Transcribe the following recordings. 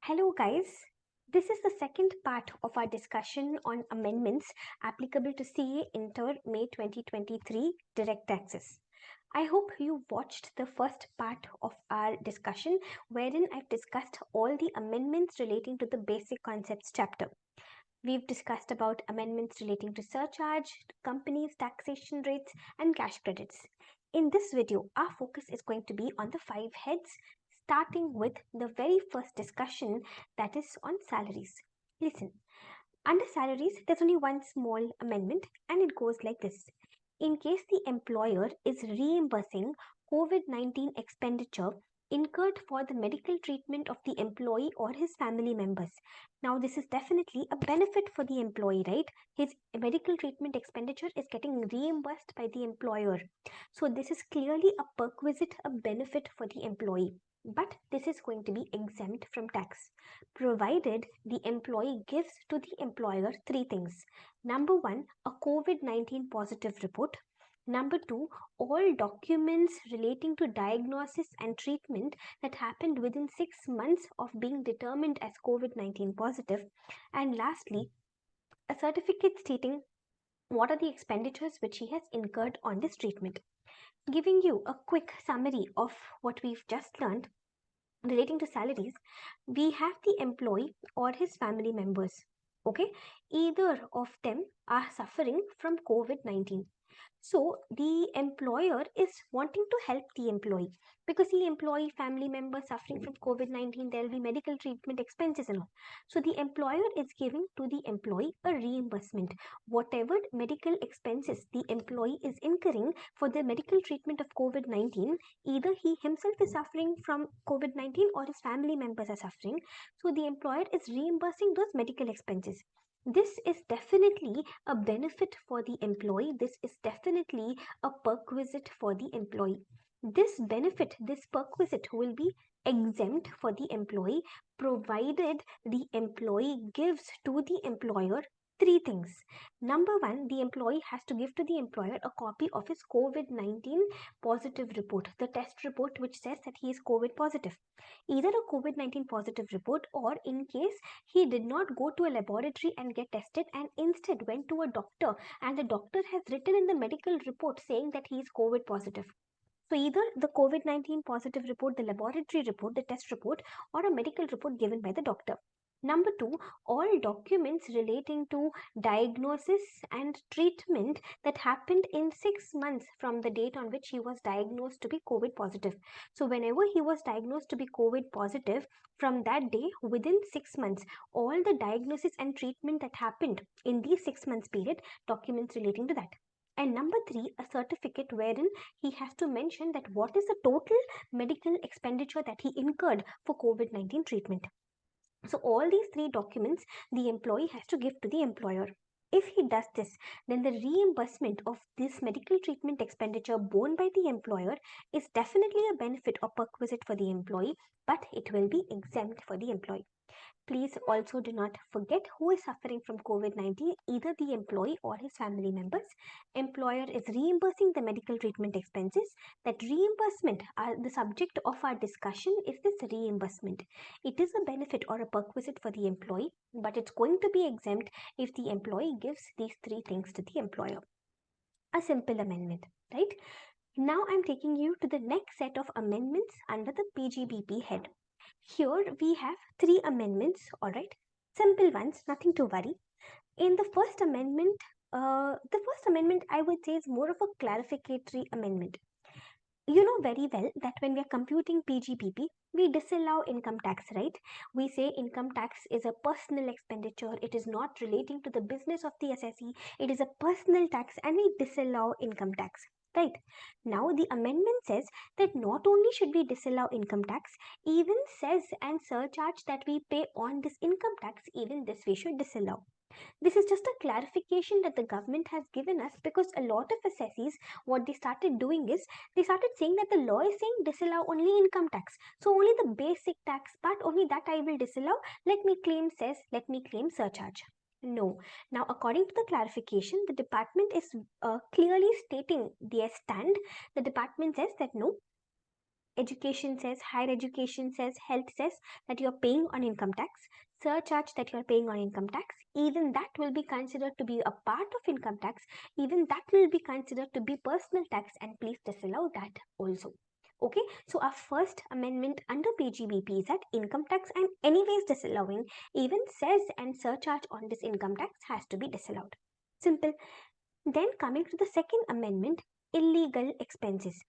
Hello, guys. This is the second part of our discussion on amendments applicable to CA Inter May 2023 direct taxes. I hope you watched the first part of our discussion wherein I've discussed all the amendments relating to the basic concepts chapter. We've discussed about amendments relating to surcharge, companies, taxation rates, and cash credits. In this video, our focus is going to be on the 5 heads, starting with the very first discussion, that is on salaries. Listen, under salaries, there's only one small amendment, and it goes like this. In case the employer is reimbursing COVID-19 expenditure incurred for the medical treatment of the employee or his family members. Now, this is definitely a benefit for the employee, right? His medical treatment expenditure is getting reimbursed by the employer. So, this is clearly a perquisite, a benefit for the employee. But this is going to be exempt from tax, provided the employee gives to the employer 3 things. Number 1, a COVID-19 positive report. Number 2, all documents relating to diagnosis and treatment that happened within 6 months of being determined as COVID-19 positive. And lastly, a certificate stating what are the expenditures which he has incurred on this treatment. Giving you a quick summary of what we've just learned relating to salaries, we have the employee or his family members. Okay, either of them are suffering from COVID-19. So the employer is wanting to help the employee, because the employee family member suffering from COVID-19, there will be medical treatment expenses and all. So the employer is giving to the employee a reimbursement. Whatever medical expenses the employee is incurring for the medical treatment of COVID-19, either he himself is suffering from COVID-19 or his family members are suffering. So the employer is reimbursing those medical expenses. This is definitely a benefit for the employee. This is definitely a perquisite for the employee. This benefit, this perquisite will be exempt for the employee, provided the employee gives to the employer 3 things. Number 1, the employee has to give to the employer a copy of his COVID-19 positive report, the test report which says that he is COVID positive. Either a COVID-19 positive report, or in case he did not go to a laboratory and get tested and instead went to a doctor, and the doctor has written in the medical report saying that he is COVID positive. So either the COVID-19 positive report, the laboratory report, the test report, or a medical report given by the doctor. Number 2, all documents relating to diagnosis and treatment that happened in 6 months from the date on which he was diagnosed to be COVID positive. So whenever he was diagnosed to be COVID positive, from that day within 6 months, all the diagnosis and treatment that happened in these 6 months period, documents relating to that. And number 3, a certificate wherein he has to mention that what is the total medical expenditure that he incurred for COVID-19 treatment. So all these 3 documents the employee has to give to the employer. If he does this, then the reimbursement of this medical treatment expenditure borne by the employer is definitely a benefit or perquisite for the employee, but it will be exempt for the employee. Please also do not forget who is suffering from COVID-19, either the employee or his family members. Employer is reimbursing the medical treatment expenses. That reimbursement, the subject of our discussion is this reimbursement. It is a benefit or a perquisite for the employee, but it's going to be exempt if the employee gives these 3 things to the employer. A simple amendment, right? Now I'm taking you to the next set of amendments under the PGBP head. Here we have 3 amendments, alright, simple ones, nothing to worry. In the first amendment, I would say is more of a clarificatory amendment. You know very well that when we are computing PGBP, we disallow income tax, right? We say income tax is a personal expenditure, it is not relating to the business of the assessee, it is a personal tax, and we disallow income tax. Right. Now the amendment says that not only should we disallow income tax, even cess and surcharge that we pay on this income tax, even this we should disallow. This is just a clarification that the government has given us, because a lot of assessees, what they started doing is, they started saying that the law is saying disallow only income tax. So only the basic tax part, only that I will disallow. Let me claim cess, let me claim surcharge. No. Now, according to the clarification, the department is clearly stating their stand. The department says that no, education says, higher education says, health says that you're paying on income tax, surcharge that you're paying on income tax, even that will be considered to be a part of income tax, even that will be considered to be personal tax, and please disallow that also. Okay, so our first amendment under PGBP is that income tax and anyways disallowing, even cess and surcharge on this income tax has to be disallowed. Simple. Then coming to the second amendment, illegal expenses.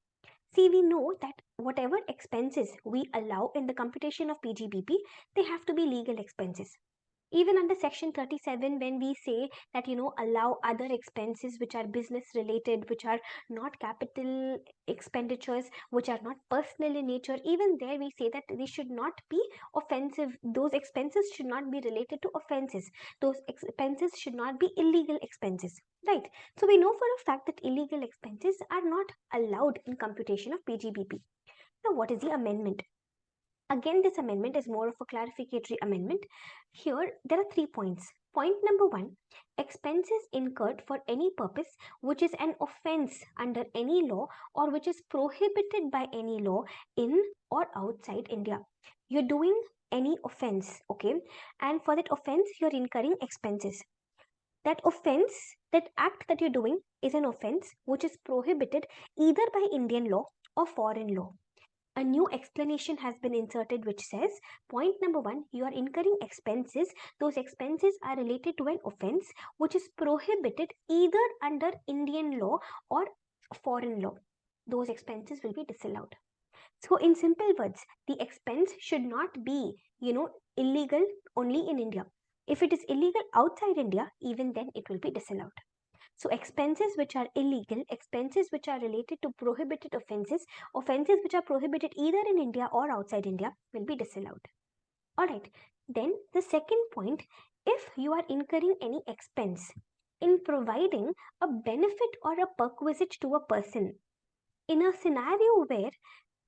See, we know that whatever expenses we allow in the computation of PGBP, they have to be legal expenses. Even under section 37, when we say that, allow other expenses which are business related, which are not capital expenditures, which are not personal in nature, even there we say that they should not be offensive. Those expenses should not be related to offenses. Those expenses should not be illegal expenses, right? So we know for a fact that illegal expenses are not allowed in computation of PGBP. Now, what is the amendment? Again, this amendment is more of a clarificatory amendment. Here, there are 3 points. Point number 1, expenses incurred for any purpose which is an offense under any law or which is prohibited by any law in or outside India. You're doing any offense, okay? And for that offense, you're incurring expenses. That offense, that act that you're doing is an offense which is prohibited either by Indian law or foreign law. A new explanation has been inserted which says, point number 1, you are incurring expenses. Those expenses are related to an offense which is prohibited either under Indian law or foreign law. Those expenses will be disallowed. So in simple words, the expense should not be, illegal only in India. If it is illegal outside India, even then it will be disallowed. So expenses which are illegal, expenses which are related to prohibited offenses, offenses which are prohibited either in India or outside India will be disallowed. Alright, then the second point, if you are incurring any expense in providing a benefit or a perquisite to a person, in a scenario where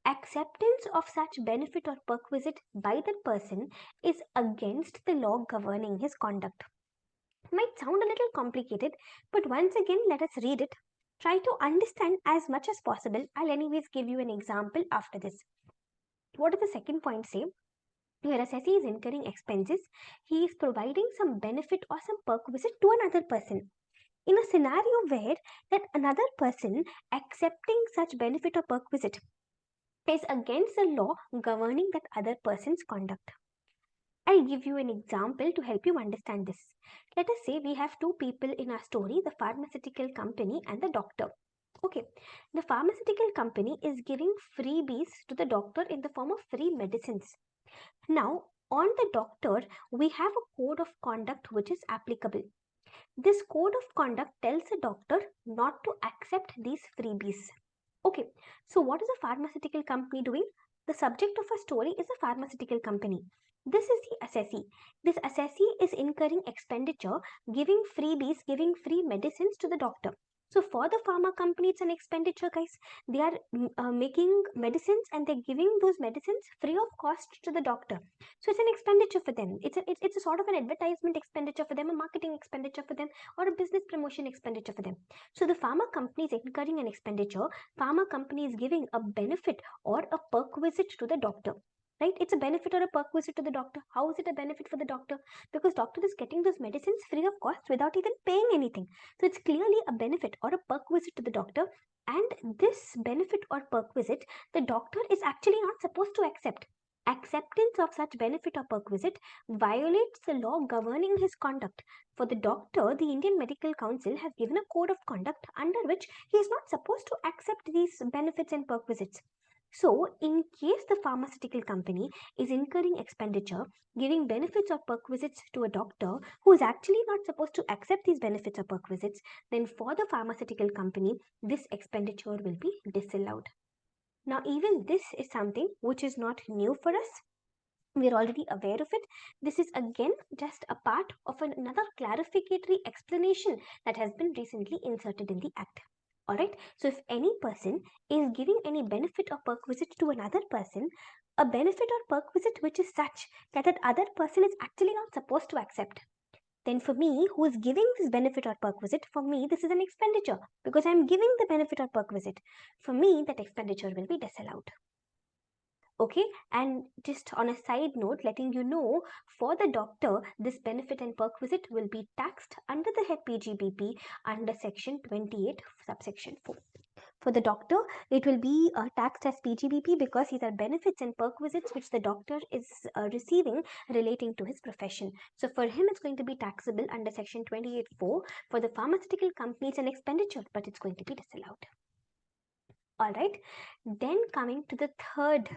acceptance of such benefit or perquisite by that person is against the law governing his conduct. Might sound a little complicated, but once again, let us read it. Try to understand as much as possible. I'll anyways give you an example after this. What does the second point say? Where assessee is incurring expenses, he is providing some benefit or some perquisite to another person. In a scenario where that another person accepting such benefit or perquisite is against the law governing that other person's conduct. I'll give you an example to help you understand this. Let us say we have two people in our story, the pharmaceutical company and the doctor. Okay, the pharmaceutical company is giving freebies to the doctor in the form of free medicines. Now, on the doctor, we have a code of conduct which is applicable. This code of conduct tells the doctor not to accept these freebies. Okay, so what is a pharmaceutical company doing? The subject of a story is a pharmaceutical company. This is the assessee. This assessee is incurring expenditure, giving freebies, giving free medicines to the doctor. So for the pharma company, it's an expenditure, guys. They are making medicines and they're giving those medicines free of cost to the doctor. So it's an expenditure for them. It's a sort of an advertisement expenditure for them, a marketing expenditure for them, or a business promotion expenditure for them. So the pharma company is incurring an expenditure. Pharma company is giving a benefit or a perquisite to the doctor. Right? It's a benefit or a perquisite to the doctor. How is it a benefit for the doctor? Because doctor is getting those medicines free of cost without even paying anything. So it's clearly a benefit or a perquisite to the doctor. And this benefit or perquisite, the doctor is actually not supposed to accept. Acceptance of such benefit or perquisite violates the law governing his conduct. For the doctor, the Indian Medical Council has given a code of conduct under which he is not supposed to accept these benefits and perquisites. So, in case the pharmaceutical company is incurring expenditure, giving benefits or perquisites to a doctor who is actually not supposed to accept these benefits or perquisites, then for the pharmaceutical company, this expenditure will be disallowed. Now, even this is something which is not new for us. We're already aware of it. This is again just a part of another clarificatory explanation that has been recently inserted in the Act. Alright, so if any person is giving any benefit or perquisite to another person, a benefit or perquisite which is such that that other person is actually not supposed to accept, then for me, who is giving this benefit or perquisite, for me this is an expenditure because I am giving the benefit or perquisite. For me, that expenditure will be disallowed. Okay, and just on a side note, letting you know, for the doctor, this benefit and perquisite will be taxed under the head PGBP under section 28 subsection 4. For the doctor, it will be taxed as PGBP because these are benefits and perquisites which the doctor is receiving relating to his profession. So for him, it's going to be taxable under section 28(4). For the pharmaceutical companies, an expenditure, but it's going to be disallowed. All right. Then coming to the third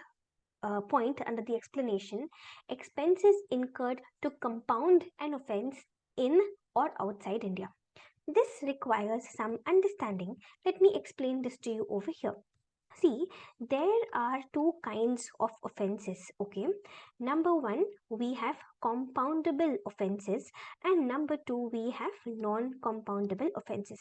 point under the explanation, expenses incurred to compound an offense in or outside India. This requires some understanding. Let me explain this to you over here. See, there are two kinds of offenses, okay? Number one, we have compoundable offenses, and number two, we have non-compoundable offenses.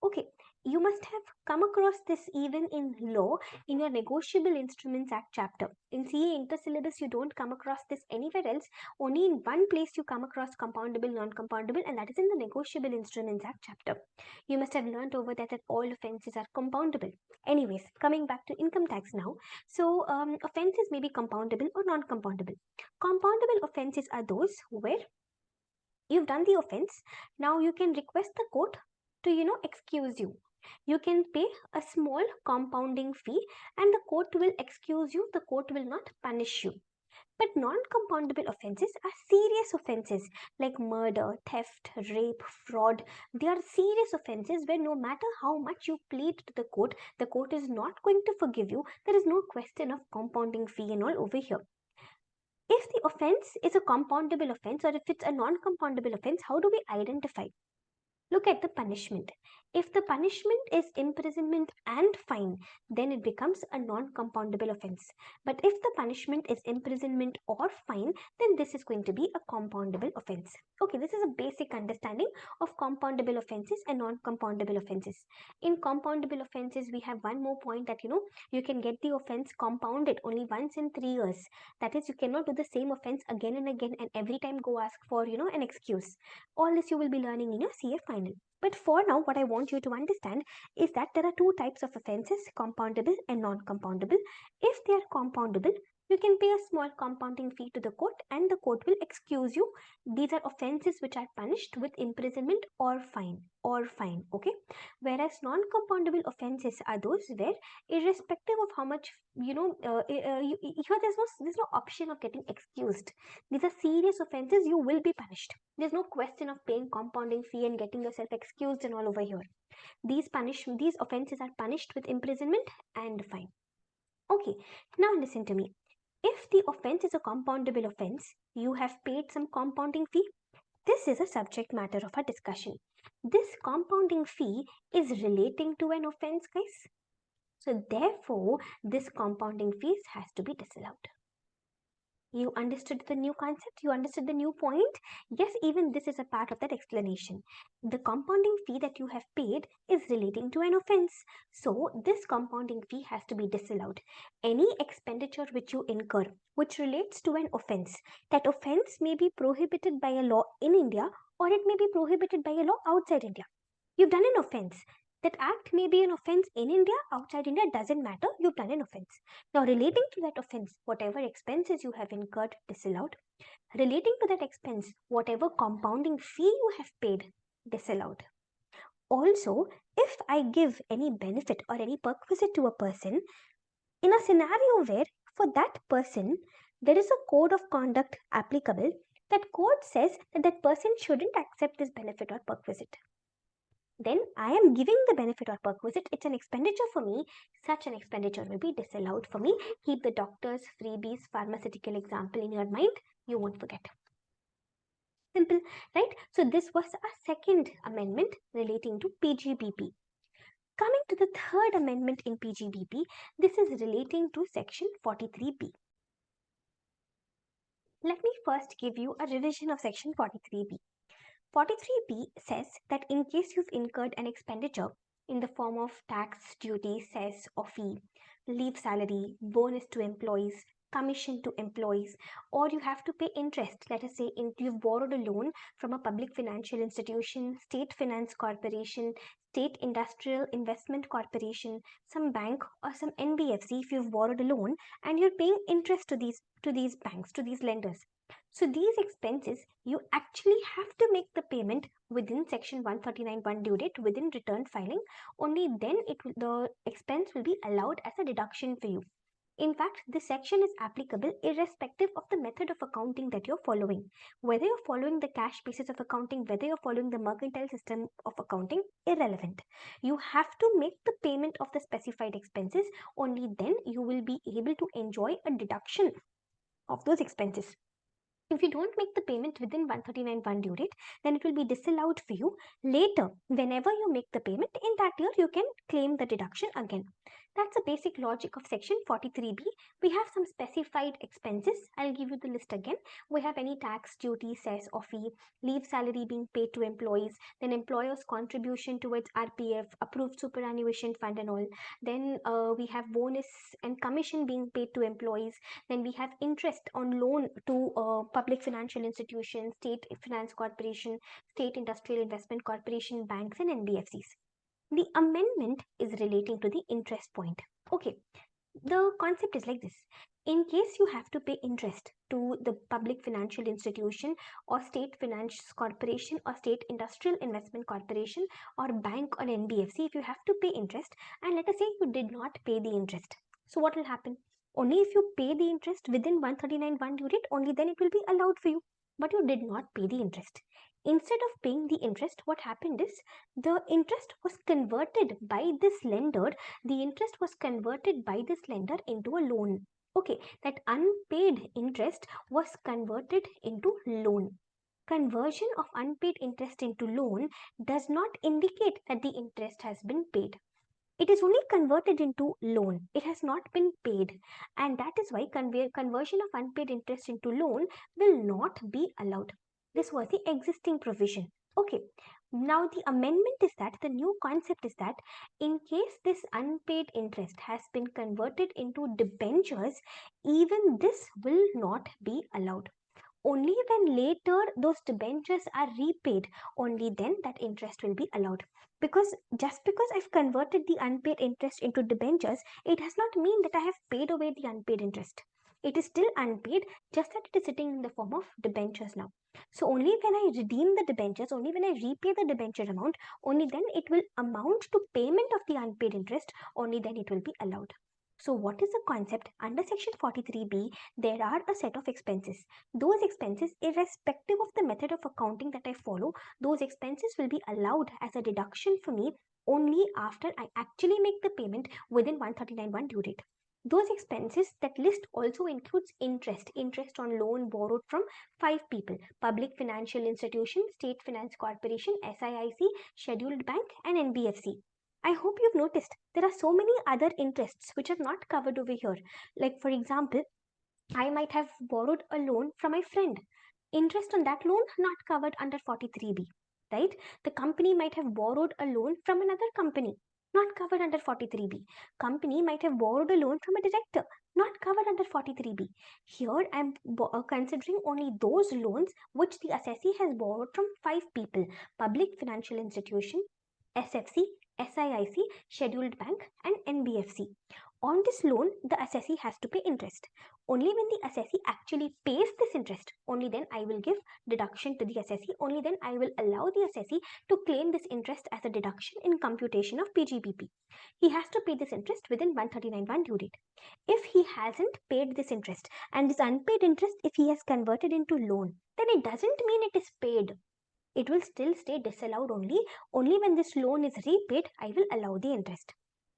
Okay, you must have come across this even in law in your Negotiable Instruments Act chapter. In CA intersyllabus, you don't come across this anywhere else. Only in one place you come across compoundable, non-compoundable, and that is in the Negotiable Instruments Act chapter. You must have learnt over that all offences are compoundable. Anyways, coming back to income tax now. So, offences may be compoundable or non-compoundable. Compoundable offences are those where you've done the offense. Now you can request the court to excuse you. You can pay a small compounding fee and the court will excuse you. The court will not punish you. But non-compoundable offences are serious offences like murder, theft, rape, fraud. They are serious offences where no matter how much you plead to the court is not going to forgive you. There is no question of compounding fee and all over here. If the offense is a compoundable offense or if it's a non-compoundable offense, how do we identify? Look at the punishment. If the punishment is imprisonment and fine, then it becomes a non-compoundable offense. But if the punishment is imprisonment or fine, then this is going to be a compoundable offense. Okay, this is a basic understanding of compoundable offenses and non-compoundable offenses. In compoundable offenses, we have one more point that you can get the offense compounded only once in 3 years. That is, you cannot do the same offense again and again and every time go ask for an excuse. All this you will be learning in your CA final. But for now, what I want you to understand is that there are two types of offenses, compoundable and non-compoundable. If they are compoundable, you can pay a small compounding fee to the court and the court will excuse you. These are offenses which are punished with imprisonment or fine, okay? Whereas non-compoundable offenses are those where irrespective of how much, here there's no option of getting excused. These are serious offenses, you will be punished. There's no question of paying compounding fee and getting yourself excused and all over here. These offenses are punished with imprisonment and fine. Okay, now listen to me. If the offense is a compoundable offense, you have paid some compounding fee. This is a subject matter of our discussion. This compounding fee is relating to an offense, guys. So therefore, this compounding fees has to be disallowed. You understood the new concept? You understood the new point? Yes, even this is a part of that explanation. The compounding fee that you have paid is relating to an offense. So, this compounding fee has to be disallowed. Any expenditure which you incur which relates to an offense, that offense may be prohibited by a law in India or it may be prohibited by a law outside India. You've done an offense. That act may be an offense in India, outside India, doesn't matter, you've done an offense. Now, relating to that offense, whatever expenses you have incurred, disallowed. Relating to that expense, whatever compounding fee you have paid, disallowed. Also, if I give any benefit or any perquisite to a person, in a scenario where for that person, there is a code of conduct applicable, that code says that that person shouldn't accept this benefit or perquisite. Then I am giving the benefit or perquisite, it's an expenditure for me, such an expenditure will be disallowed for me. Keep the doctor's freebies pharmaceutical example in your mind, you won't forget. Simple, right? So this was a second amendment relating to PGBP. Coming to the third amendment in PGBP, this is relating to section 43B. Let me first give you a revision of section 43B. 43B says that in case you've incurred an expenditure in the form of tax, duty, cess or fee, leave salary, bonus to employees, commission to employees, or you have to pay interest. Let us say you've borrowed a loan from a public financial institution, state finance corporation, state industrial investment corporation, some bank or some NBFC. If you've borrowed a loan and you're paying interest to these banks, to these lenders, so these expenses you actually have to make the payment within section 139(1) due date, within return filing. Only then the expense will be allowed as a deduction for you. In fact, this section is applicable irrespective of the method of accounting that you're following. Whether you're following the cash basis of accounting, whether you're following the mercantile system of accounting, irrelevant. You have to make the payment of the specified expenses. Only then you will be able to enjoy a deduction of those expenses. If you don't make the payment within 139(1) due date, then it will be disallowed for you. Later, whenever you make the payment in that year, you can claim the deduction again. That's the basic logic of section 43B. We have some specified expenses. I'll give you the list again. We have any tax, duty, cess or fee, leave salary being paid to employees, then employer's contribution towards RPF, approved superannuation fund and all. Then we have bonus and commission being paid to employees. Then we have interest on loan to public financial institutions, state finance corporation, state industrial investment corporation, banks and NBFCs. The amendment is relating to the interest point. Okay, the concept is like this. In case you have to pay interest to the public financial institution or state finance corporation or state industrial investment corporation or bank or NBFC, if you have to pay interest and let us say you did not pay the interest, so what will happen? Only if you pay the interest within 139(1) due date, only then it will be allowed for you. But you did not pay the interest. Instead of paying the interest, what happened is the interest was converted by this lender. The interest was converted by this lender into a loan. Okay, that unpaid interest was converted into loan. Conversion of unpaid interest into loan does not indicate that the interest has been paid. It is only converted into loan. It has not been paid, and that is why conversion of unpaid interest into loan will not be allowed. This was the existing provision. Okay, now the amendment is that the new concept is that in case this unpaid interest has been converted into debentures, even this will not be allowed. Only when later those debentures are repaid, only then that interest will be allowed. Because just because I've converted the unpaid interest into debentures, it does not mean that I have paid away the unpaid interest. It is still unpaid, just that it is sitting in the form of debentures now. So only when I redeem the debentures, only when I repay the debenture amount, only then it will amount to payment of the unpaid interest, only then it will be allowed. So what is the concept? Under section 43B, there are a set of expenses. Those expenses, irrespective of the method of accounting that I follow, those expenses will be allowed as a deduction for me only after I actually make the payment within 139(1) due date. Those expenses, that list also includes interest on loan borrowed from 5 people: public financial institution, state finance corporation, SIIC, scheduled bank and NBFC. I hope you've noticed there are so many other interests which are not covered over here. Like for example, I might have borrowed a loan from my friend. Interest on that loan not covered under 43B, right? The company might have borrowed a loan from another company, not covered under 43B. Company might have borrowed a loan from a director, not covered under 43B. Here I am considering only those loans which the assessee has borrowed from 5 people: public financial institution, SFC, SIIC, scheduled bank and NBFC. On this loan, the assessee has to pay interest. Only when the assessee actually pays this interest, only then I will give deduction to the assessee. Only then I will allow the assessee to claim this interest as a deduction in computation of PGBP. He has to pay this interest within 139(1) due date. If he hasn't paid this interest, and this unpaid interest, if he has converted into loan, then it doesn't mean it is paid. It will still stay disallowed only. Only when this loan is repaid, I will allow the interest.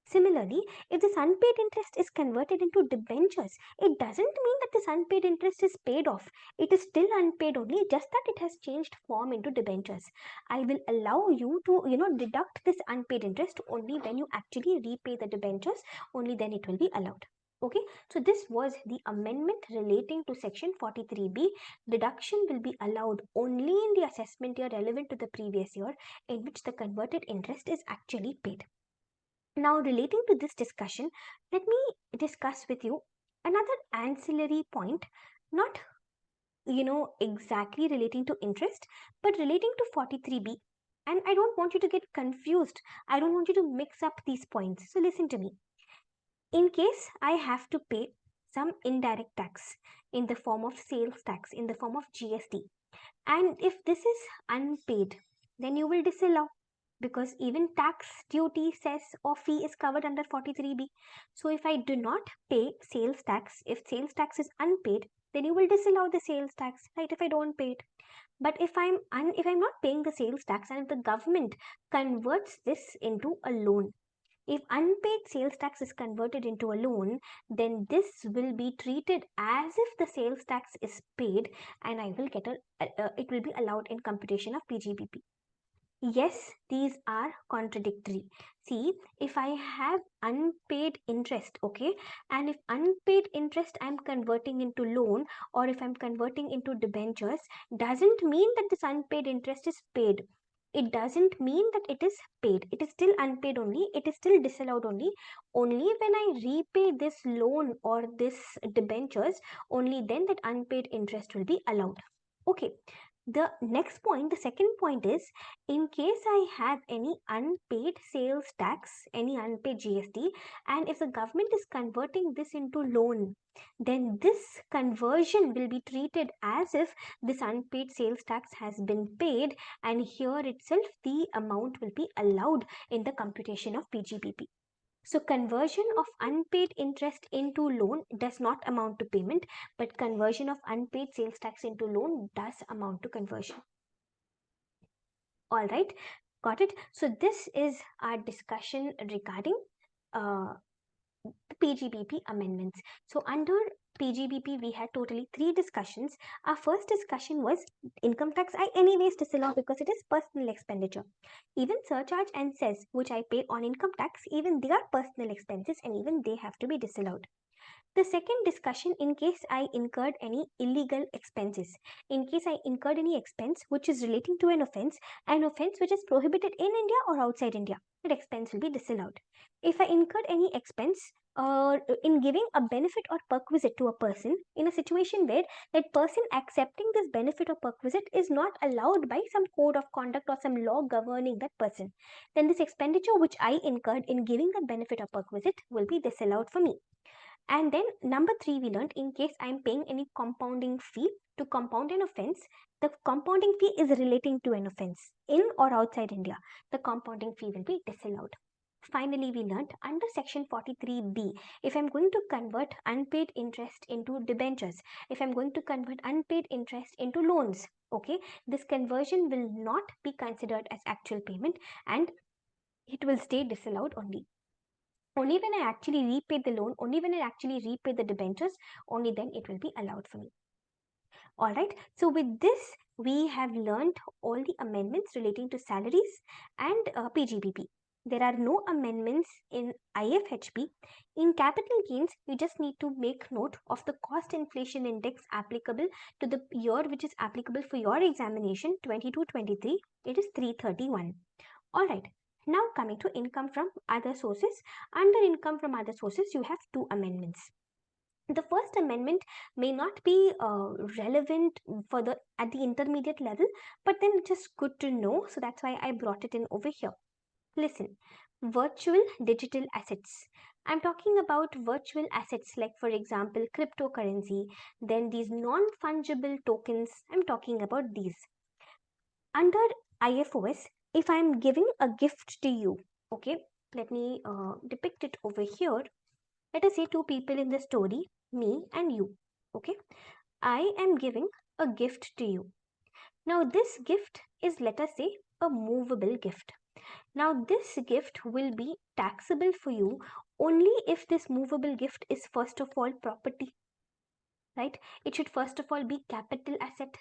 Similarly, if this unpaid interest is converted into debentures, it doesn't mean that this unpaid interest is paid off. It is still unpaid only, just that it has changed form into debentures. I will allow you to, deduct this unpaid interest only when you actually repay the debentures. Only then it will be allowed. Okay, so this was the amendment relating to section 43B. Deduction will be allowed only in the assessment year relevant to the previous year in which the converted interest is actually paid. Now, relating to this discussion, let me discuss with you Another ancillary point, not exactly relating to interest, but relating to 43B. And I don't want you to get confused. I don't want you to mix up these points. So listen to me. In case I have to pay some indirect tax in the form of sales tax, in the form of GST, and if this is unpaid, then you will disallow, because even tax, duty, cess or fee is covered under 43B. So if I do not pay sales tax, if sales tax is unpaid, then you will disallow the sales tax, right, if I don't pay it. But if I'm not paying the sales tax, and if the government converts this into a loan, if unpaid sales tax is converted into a loan, then this will be treated as if the sales tax is paid, and I will get it will be allowed in computation of PGBP. Yes, these are contradictory. See, if I have unpaid interest, okay, and if unpaid interest I'm converting into loan, or if I'm converting into debentures, doesn't mean that this unpaid interest is paid. It doesn't mean that it is paid. It is still unpaid only. It is still disallowed only. Only when I repay this loan or this debentures, only then that unpaid interest will be allowed. Okay. The next point, the second point is, in case I have any unpaid sales tax, any unpaid GST, and if the government is converting this into loan, then this conversion will be treated as if this unpaid sales tax has been paid, and here itself the amount will be allowed in the computation of PGBP. So conversion of unpaid interest into loan does not amount to payment, but conversion of unpaid sales tax into loan does amount to conversion. All right, got it. So this is our discussion regarding PGBP amendments. So under PGBP, we had totally 3 discussions. Our first discussion was income tax I anyways disallow because it is personal expenditure. Even surcharge and cess, which I pay on income tax, even they are personal expenses and even they have to be disallowed. The second discussion, in case I incurred any illegal expenses, in case I incurred any expense which is relating to an offense which is prohibited in India or outside India, that expense will be disallowed. If I incurred any expense in giving a benefit or perquisite to a person in a situation where that person accepting this benefit or perquisite is not allowed by some code of conduct or some law governing that person, then this expenditure which I incurred in giving that benefit or perquisite will be disallowed for me. And then number 3, we learned, in case I am paying any compounding fee to compound an offense, the compounding fee is relating to an offense in or outside India, the compounding fee will be disallowed. Finally, we learned under section 43B, if I'm going to convert unpaid interest into debentures, if I'm going to convert unpaid interest into loans, okay, this conversion will not be considered as actual payment and it will stay disallowed only. Only when I actually repay the loan, only when I actually repay the debentures, only then it will be allowed for me. All right. So with this, we have learned all the amendments relating to salaries and PGBP. There are no amendments in IFHB. In capital gains, you just need to make note of the cost inflation index applicable to the year which is applicable for your examination 22-23. It is 331. All right. Now coming to income from other sources. Under income from other sources, you have 2 amendments. The first amendment may not be relevant for at the intermediate level, but then it's just good to know. So that's why I brought it in over here. Listen, virtual digital assets. I'm talking about virtual assets like, for example, cryptocurrency, then these non-fungible tokens. I'm talking about these. Under IFOS, if I'm giving a gift to you, okay, let me depict it over here. Let us say 2 people in the story, me and you, okay. I am giving a gift to you. Now this gift is, let us say, a movable gift. Now this gift will be taxable for you only if this movable gift is first of all property, right? It should first of all be capital asset.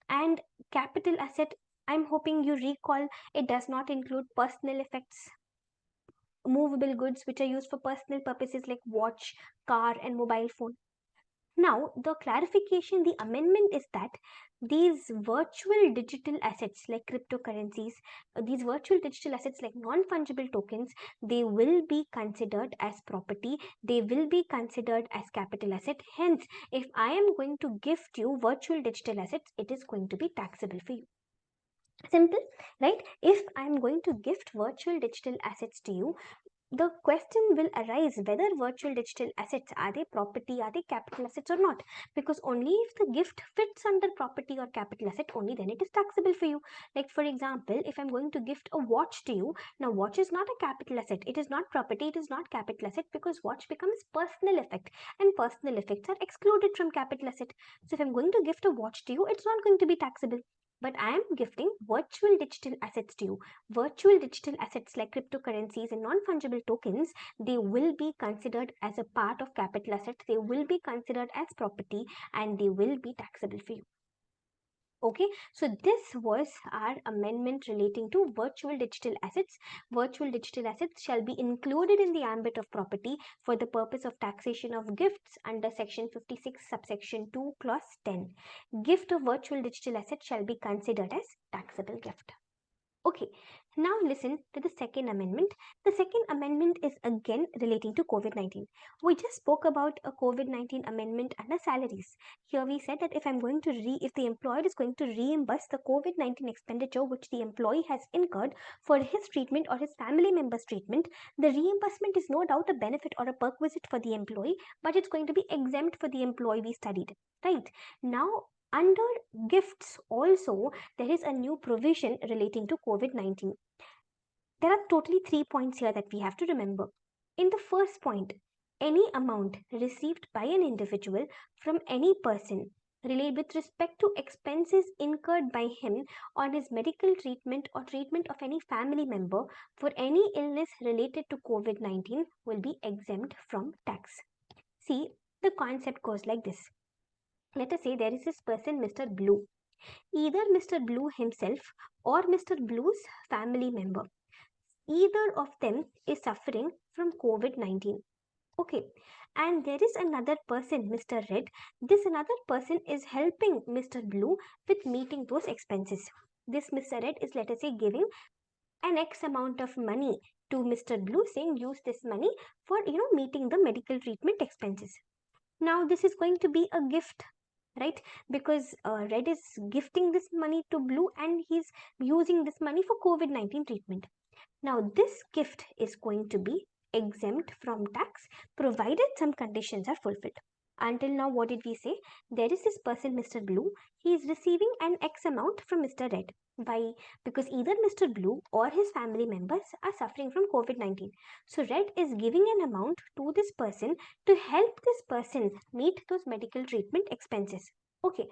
And capital asset, I'm hoping you recall, it does not include personal effects, movable goods which are used for personal purposes like watch, car and mobile phone. Now, the clarification, the amendment is that these virtual digital assets like cryptocurrencies, these virtual digital assets like non-fungible tokens, they will be considered as property, they will be considered as capital asset. Hence, if I am going to gift you virtual digital assets, it is going to be taxable for you. Simple, right? If I am going to gift virtual digital assets to you, the question will arise whether virtual digital assets, are they property, are they capital assets or not, because only if the gift fits under property or capital asset, only then it is taxable for you. Like for example, if I'm going to gift a watch to you, now watch is not a capital asset, it is not property, it is not capital asset, because watch becomes personal effect and personal effects are excluded from capital asset. So if I'm going to gift a watch to you, it's not going to be taxable. But I am gifting virtual digital assets to you. Virtual digital assets like cryptocurrencies and non-fungible tokens, they will be considered as a part of capital asset, they will be considered as property, and they will be taxable for you. Okay, so this was our amendment relating to virtual digital assets. Virtual digital assets shall be included in the ambit of property for the purpose of taxation of gifts under section 56 subsection 2 clause 10. Gift of virtual digital asset shall be considered as taxable gift. Okay, now listen to the second amendment. The second amendment is again relating to COVID-19. We just spoke about a COVID-19 amendment under salaries. Here we said that if the employer is going to reimburse the COVID-19 expenditure which the employee has incurred for his treatment or his family member's treatment, the reimbursement is no doubt a benefit or a perquisite for the employee, but it's going to be exempt for the employee we studied, right? Now, under gifts also, there is a new provision relating to COVID-19. There are totally 3 points here that we have to remember. In the first point, any amount received by an individual from any person related with respect to expenses incurred by him on his medical treatment or treatment of any family member for any illness related to COVID-19 will be exempt from tax. See, the concept goes like this. Let us say there is this person, Mr. Blue. Either Mr. Blue himself or Mr. Blue's family member, either of them is suffering from COVID-19. Okay, and there is another person, Mr. Red. This another person is helping Mr. Blue with meeting those expenses. This Mr. Red is, let us say, giving an X amount of money to Mr. Blue, saying use this money for meeting the medical treatment expenses. Now this is going to be a gift, right? Because Red is gifting this money to Blue and he's using this money for COVID-19 treatment. Now this gift is going to be exempt from tax provided some conditions are fulfilled. Until now, what did we say? There is this person, Mr. Blue. He is receiving an X amount from Mr. Red. Why? Because either Mr. Blue or his family members are suffering from COVID-19. So Red is giving an amount to this person to help this person meet those medical treatment expenses. Okay,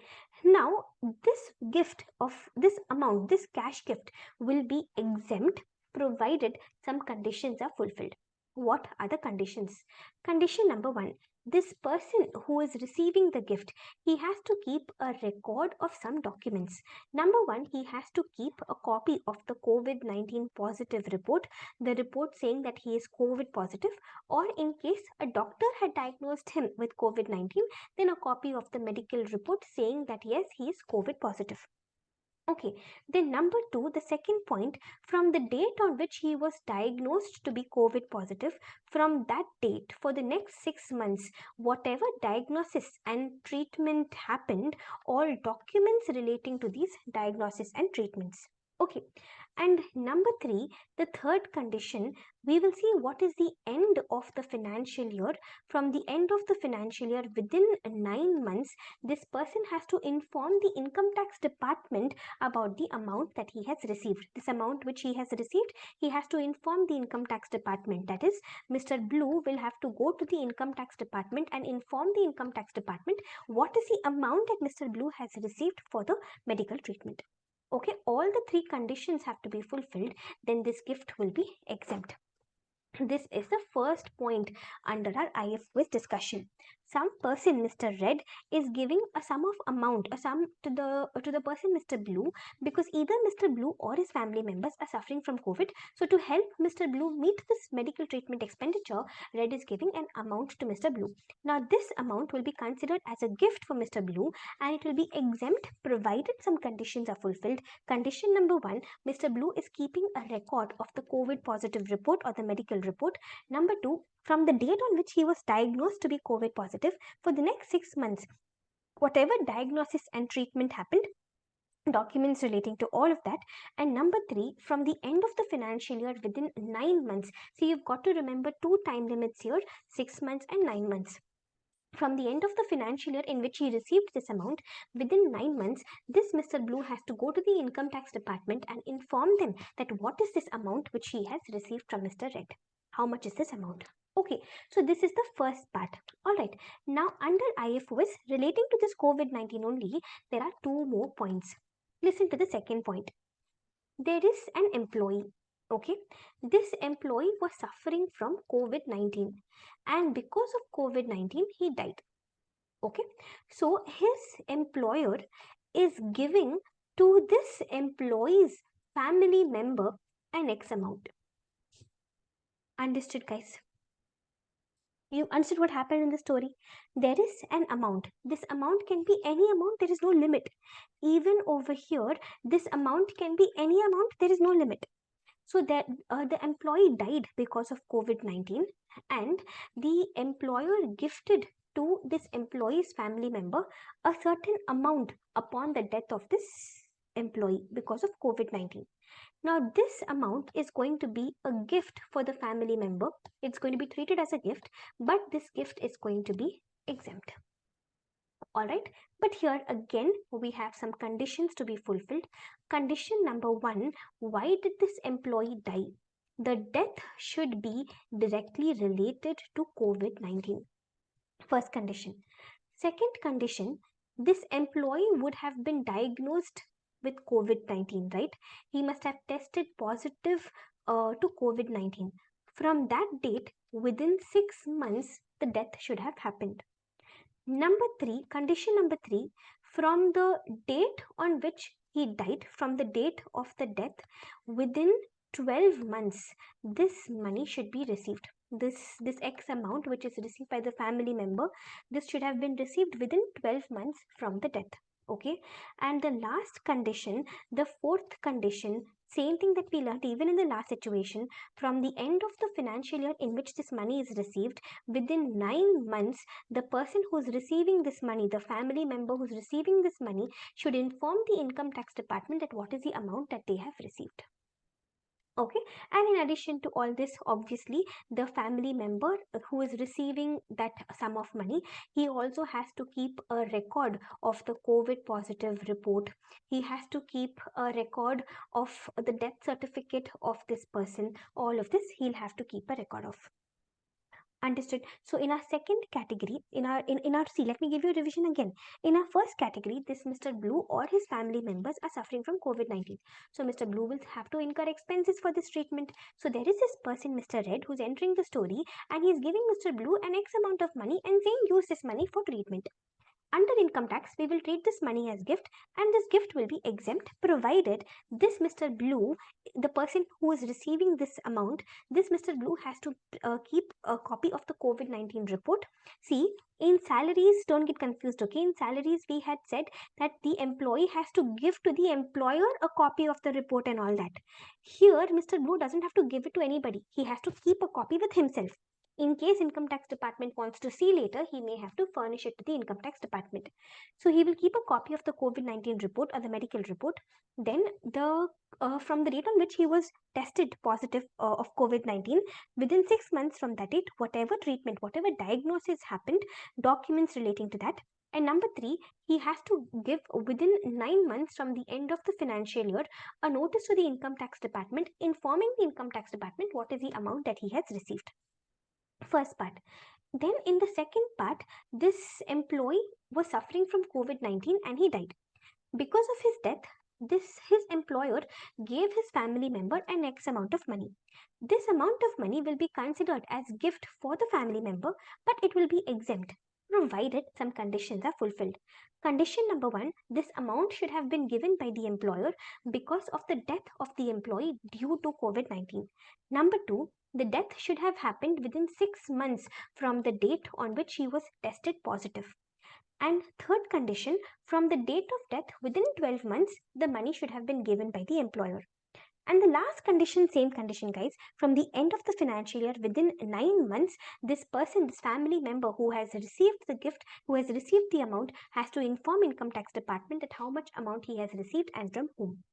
now this gift of this amount, this cash gift will be exempt provided some conditions are fulfilled. What are the conditions? Condition number 1, this person who is receiving the gift, he has to keep a record of some documents. Number 1, he has to keep a copy of the COVID-19 positive report, the report saying that he is COVID positive, or in case a doctor had diagnosed him with COVID-19, then a copy of the medical report saying that yes, he is COVID positive. Okay, then number 2, the second point, from the date on which he was diagnosed to be COVID positive, from that date for the next 6 months, whatever diagnosis and treatment happened, all documents relating to these diagnosis and treatments. Okay, and number 3, the third condition, we will see what is the end of the financial year. From the end of the financial year, within 9 months, this person has to inform the income tax department about the amount that he has received. This amount which he has received, he has to inform the income tax department. That is, Mr. Blue will have to go to the income tax department and inform the income tax department what is the amount that Mr. Blue has received for the medical treatment. Okay, all the 3 conditions have to be fulfilled, then this gift will be exempt. This is the first point under our IF quiz discussion. some person, Mr. Red, is giving a sum to the person, Mr. Blue, because either Mr. Blue or his family members are suffering from COVID. So to help Mr. Blue meet this medical treatment expenditure, Red is giving an amount to Mr. Blue. Now this amount will be considered as a gift for Mr. Blue, and it will be exempt provided some conditions are fulfilled. Condition number 1, Mr. Blue is keeping a record of the COVID positive report or the medical report. Number 2, from the date on which he was diagnosed to be COVID positive, for the next 6 months, whatever diagnosis and treatment happened, documents relating to all of that. And number 3, from the end of the financial year within 9 months. So you've got to remember 2 time limits here, 6 months and 9 months. From the end of the financial year in which he received this amount, within 9 months, this Mr. Blue has to go to the income tax department and inform them that what is this amount which he has received from Mr. Red. How much is this amount? Okay, so this is the first part. Alright, now under IFOS relating to this COVID-19 only, there are 2 more points. Listen to the second point. There is an employee. Okay, this employee was suffering from COVID-19, and because of COVID-19 he died. Okay, so his employer is giving to this employee's family member an X amount. Understood, guys? You understood what happened in the story? There is an amount. This amount can be any amount, there is no limit. Even over here, this amount can be any amount, there is no limit. So that the employee died because of COVID-19, and the employer gifted to this employee's family member a certain amount upon the death of this employee because of COVID-19. Now this amount is going to be a gift for the family member. It's going to be treated as a gift, but this gift is going to be exempt. Alright, but here again we have some conditions to be fulfilled. Condition number 1, why did this employee die? The death should be directly related to COVID-19. First condition. Second condition, this employee would have been diagnosed with COVID-19, right? He must have tested positive to COVID-19. From that date, within 6 months, the death should have happened. Number 3, condition number 3, from the date on which he died, from the date of the death, within 12 months, this money should be received. This X amount which is received by the family member, this should have been received within 12 months from the death. Okay, and the last condition, the fourth condition, same thing that we learned even in the last situation, from the end of the financial year in which this money is received, within 9 months, the person who's receiving this money, the family member who's receiving this money, should inform the income tax department that what is the amount that they have received. Okay, and in addition to all this, obviously the family member who is receiving that sum of money, he also has to keep a record of the COVID positive report. He has to keep a record of the death certificate of this person. All of this he'll have to keep a record of. Understood. So in our second category, in our see, let me give you a revision again. In our first category, this Mr. Blue or his family members are suffering from COVID-19. So Mr. Blue will have to incur expenses for this treatment. So there is this person, Mr. Red, who's entering the story, and he's giving Mr. Blue an X amount of money and saying use this money for treatment. Under income tax, we will treat this money as gift, and this gift will be exempt provided this Mr. Blue, the person who is receiving this amount, this Mr. Blue has to keep a copy of the COVID-19 report. See, in salaries, don't get confused, okay? In salaries, we had said that the employee has to give to the employer a copy of the report and all that. Here, Mr. Blue doesn't have to give it to anybody. He has to keep a copy with himself. In case income tax department wants to see later, he may have to furnish it to the income tax department. So he will keep a copy of the COVID-19 report or the medical report. Then the from the date on which he was tested positive of COVID-19, within 6 months from that date, whatever treatment, whatever diagnosis happened, documents relating to that. And number 3, he has to give within 9 months from the end of the financial year a notice to the income tax department informing the income tax department what is the amount that he has received. First part. Then in the second part, this employee was suffering from COVID-19 and he died. Because of his death, his employer gave his family member an X amount of money. This amount of money will be considered as gift for the family member, but it will be exempt. provided some conditions are fulfilled. Condition number one, this amount should have been given by the employer because of the death of the employee due to COVID 19. Number two, the death should have happened within 6 months from the date on which he was tested positive. And third condition, from the date of death within 12 months, the money should have been given by the employer. And the last condition, same condition, guys, from the end of the financial year within 9 months, this person, this family member who has received the gift, who has received the amount, has to inform income tax department that how much amount he has received and from whom.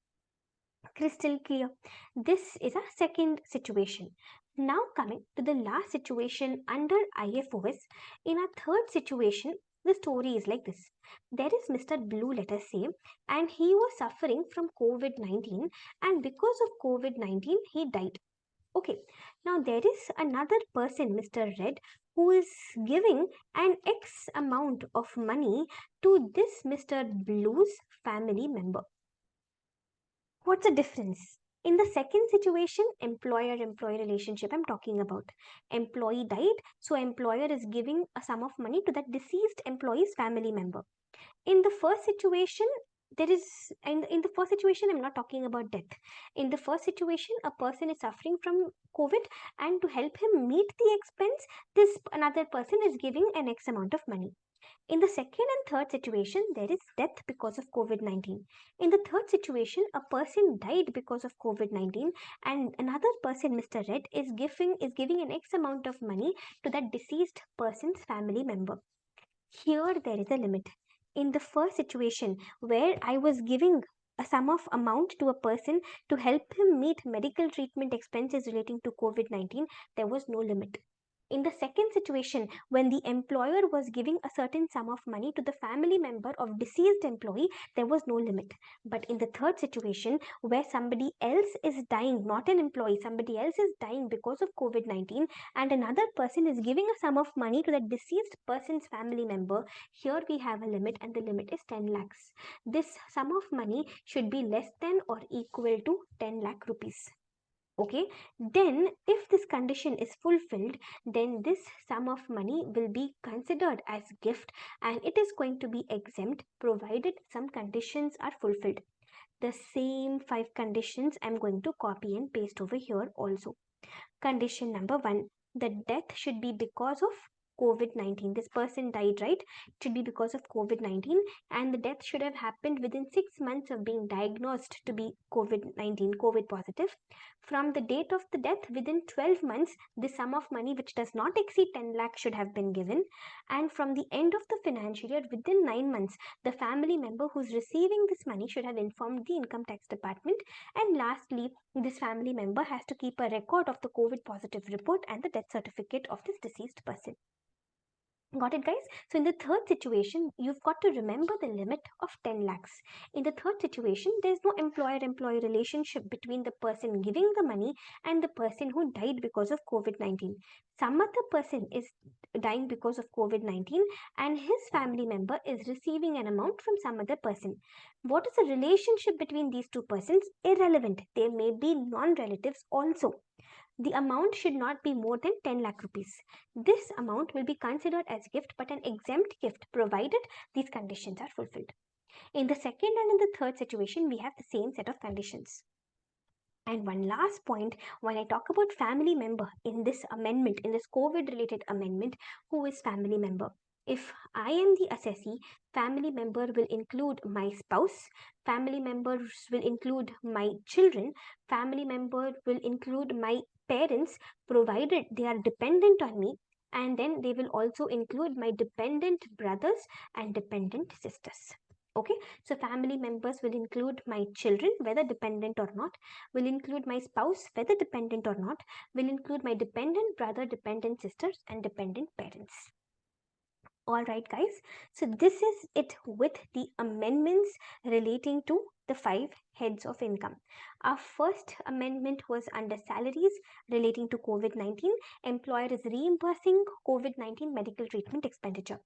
Crystal clear. This is a second situation. Now coming to the last situation under IFOS, in a third situation, the story is like this. There is Mr. Blue, let us say, and he was suffering from COVID 19, and because of COVID 19, he died. Okay, now there is another person, Mr. Red, who is giving an X amount of money to this Mr. Blue's family member. What's the difference? In the second situation, employer-employee relationship I'm talking about. Employee died, so employer is giving a sum of money to that deceased employee's family member. In the first situation, in the first situation, I'm not talking about death. In the first situation, a person is suffering from COVID, and to help him meet the expense, this another person is giving an X amount of money. In the second and third situation, there is death because of COVID 19. In the third situation, a person died because of COVID 19, and another person, Mr. Red, is giving an X amount of money to that deceased person's family member. Here, there is a limit. In the first situation, where I was giving a sum of amount to a person to help him meet medical treatment expenses relating to COVID 19, there was no limit. In the second situation, when the employer was giving a certain sum of money to the family member of deceased employee, there was no limit. But in the third situation, where somebody else is dying, not an employee, somebody else is dying because of COVID 19, and another person is giving a sum of money to that deceased person's family member, here we have a limit, and the limit is 10 lakhs. This sum of money should be less than or equal to 10 lakh rupees. Okay, then if this condition is fulfilled, then this sum of money will be considered as gift, and it is going to be exempt provided some conditions are fulfilled. The same 5 conditions I'm going to copy and paste over here also. Condition number 1, the death should be because of COVID 19. This person died, right? It should be because of COVID 19, and the death should have happened within 6 months of being diagnosed to be COVID 19, COVID positive. From the date of the death, within 12 months, the sum of money which does not exceed 10 lakh should have been given. And from the end of the financial year, within 9 months, the family member who's receiving this money should have informed the income tax department. And lastly, this family member has to keep a record of the COVID positive report and the death certificate of this deceased person. Got it, guys? So in the third situation, you've got to remember the limit of 10 lakhs. In the third situation, there's no employer-employee relationship between the person giving the money and the person who died because of COVID-19. Some other person is dying because of COVID-19, and his family member is receiving an amount from some other person. What is the relationship between these two persons? Irrelevant. They may be non-relatives also. The amount should not be more than 10 lakh rupees. This amount will be considered as gift, but an exempt gift provided these conditions are fulfilled. In the second and in the third situation, we have the same set of conditions. And one last point, when I talk about family member in this amendment, in this COVID related amendment, who is family member? If I am the assessee, family member will include my spouse, family members will include my children, family member will include my parents, provided they are dependent on me, and then they will also include my dependent brothers and dependent sisters. Okay, so family members will include my children, whether dependent or not, will include my spouse, whether dependent or not, will include my dependent brother, dependent sisters, and dependent parents. All right, guys. So this is it with the amendments relating to the 5 heads of income. Our first amendment was under salaries relating to COVID-19. Employer is reimbursing COVID-19 medical treatment expenditure.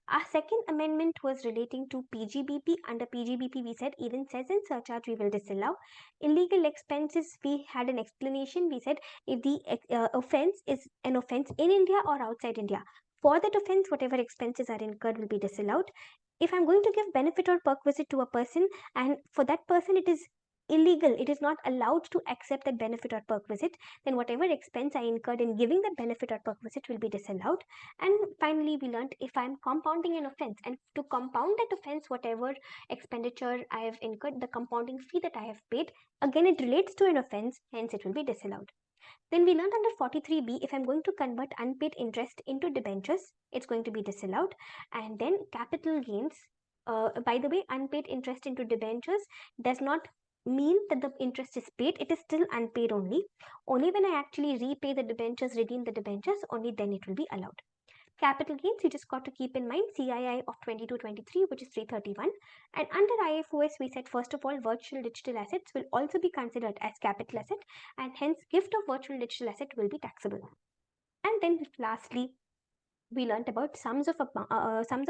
Our second amendment was relating to PGBP. Under PGBP, we said even cess and surcharge we will disallow. Illegal expenses, we had an explanation. We said if the offense is an offense in India or outside India, For that offense, whatever expenses are incurred will be disallowed. If I'm going to give benefit or perk visit to a person, and for that person it is illegal, it is not allowed to accept that benefit or perk visit, then whatever expense I incurred in giving that benefit or perk visit will be disallowed. And finally, we learned if I'm compounding an offense, and to compound that offense, whatever expenditure I have incurred, the compounding fee that I have paid, again it relates to an offense, hence it will be disallowed. Then we learned under 43B, if I'm going to convert unpaid interest into debentures, it's going to be disallowed. And then capital gains, by the way, unpaid interest into debentures does not mean that the interest is paid, it is still unpaid only. Only when I actually repay the debentures, redeem the debentures, only then it will be allowed. Capital gains, you just got to keep in mind CII of 2223, which is 331. And under IFOS, we said first of all, virtual digital assets will also be considered as capital asset, and hence gift of virtual digital asset will be taxable. And then lastly, we learnt about sums of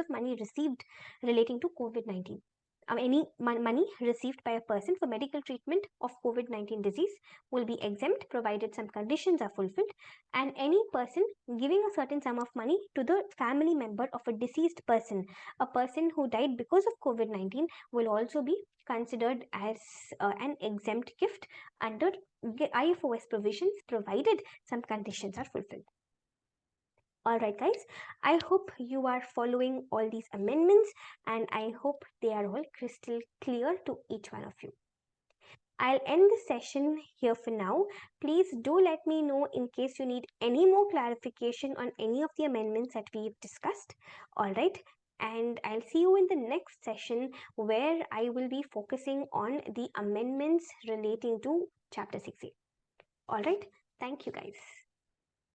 money received relating to COVID-19. Any money received by a person for medical treatment of COVID-19 disease will be exempt provided some conditions are fulfilled. And any person giving a certain sum of money to the family member of a deceased person, a person who died because of COVID-19, will also be considered as an exempt gift under IFOS provisions provided some conditions are fulfilled. Alright guys, I hope you are following all these amendments, and I hope they are all crystal clear to each one of you. I'll end the session here for now. Please do let me know in case you need any more clarification on any of the amendments that we've discussed. Alright, and I'll see you in the next session where I will be focusing on the amendments relating to Chapter 6A. Alright, thank you guys.